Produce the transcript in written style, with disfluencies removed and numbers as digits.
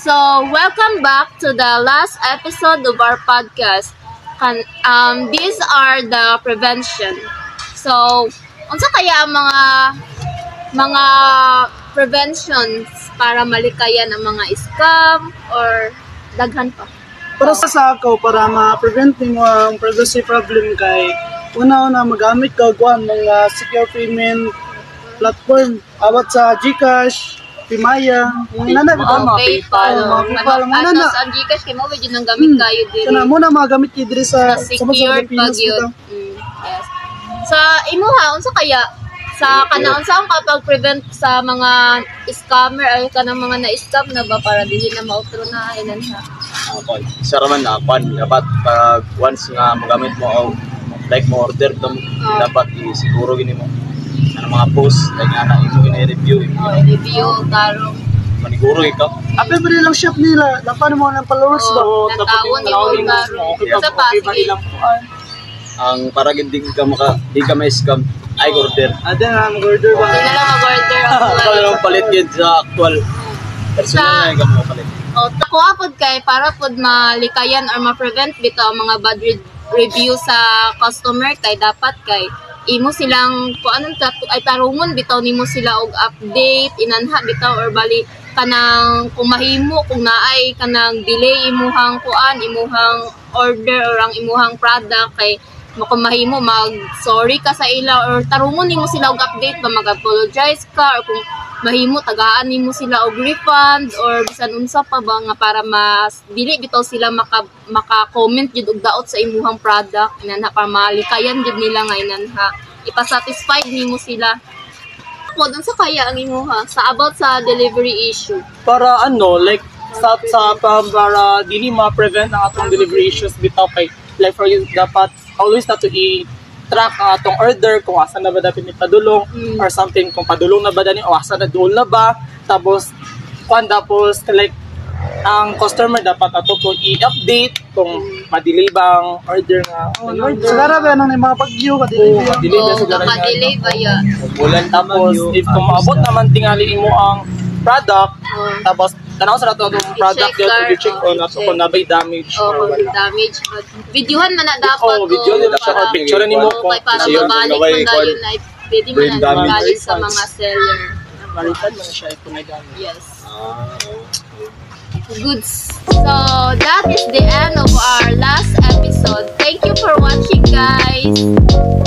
So, welcome back to the last episode of our podcast. These are the prevention. So, unsa kaya ang mga preventions para malikayan ang mga scam or daghan pa? Para sa ako, para ma-prevent mo ang privacy problem kay una-una magamit ka kuan mga secure payment platform awat sa GCash, Pimaya, nana di ba PayPal, sa GCash kay mo medyo nang gamit kayo din. Kana mo na magamit kay diri sa secured pag yun. Yes. Sa imuha unsa kaya sa kanaon sa kapag-prevent sa mga scammer ay kanang mga na-scam na ba para dili na ma-outro na ilan sa Okay. Isa raman na dapat pag once nga magamit mo like mo order dapat siguro gini mo ang mga post like ana imo i-review review tarong maniguro ikaw apil ba nilang shop nila lapan mo ng followers ba natawon yung tarong sa pasig ang para di ka ma-scam ay order ada nga mag-order ba hindi na lang mag-order ako palit yun sa actual personal na ikaw mo palit takuha pod kay para pod malikayan or ma-prevent bitaw mga bad review sa customer kay dapat kay imo silang kuanon ay tarungon bitaw nimo sila og update inanha bitaw or bali kanang kung mahimo kung naay kanang delay imuhang order or ang imuhang product kay kung mahimo mag sorry ka sa ila or tarungon nimo sila og update ba mag-apologize ka or kung mahimo tagaan nimo sila og refund or bisan unsa pa ba nga para mas dili bitaw sila maka-comment jud og daot sa imuhang product inanha para malikayan jud nila nga inanha ipa-satisfied nimo sila ko dun sa kaya ang imuha sa about sa delivery issue para like para dili ma-prevent ang atong delivery issues bitaw kay like for you dapat always na to track ang atong order kung asa na ba dapat ipadulong or something kung padulong na ba dani o asa na duol na ba tapos like ang customer dapat ato po i-update kung ma-delay ba ang order nga sigara ba nang mga bagyo ma-delay ba sigara ma-delay ba ya bulan tapos if kung maabot naman tingali imo ang product tapos tanaw sa nato ang product to check on kung nabay damage damage videohan man na dapat video nila siya picture nimo kung para mabalik man dayon ay pwede man na mabalik sa mga seller balikan man siya kung may damage yes goods. So that is the end of our last episode. Thank you for watching, guys.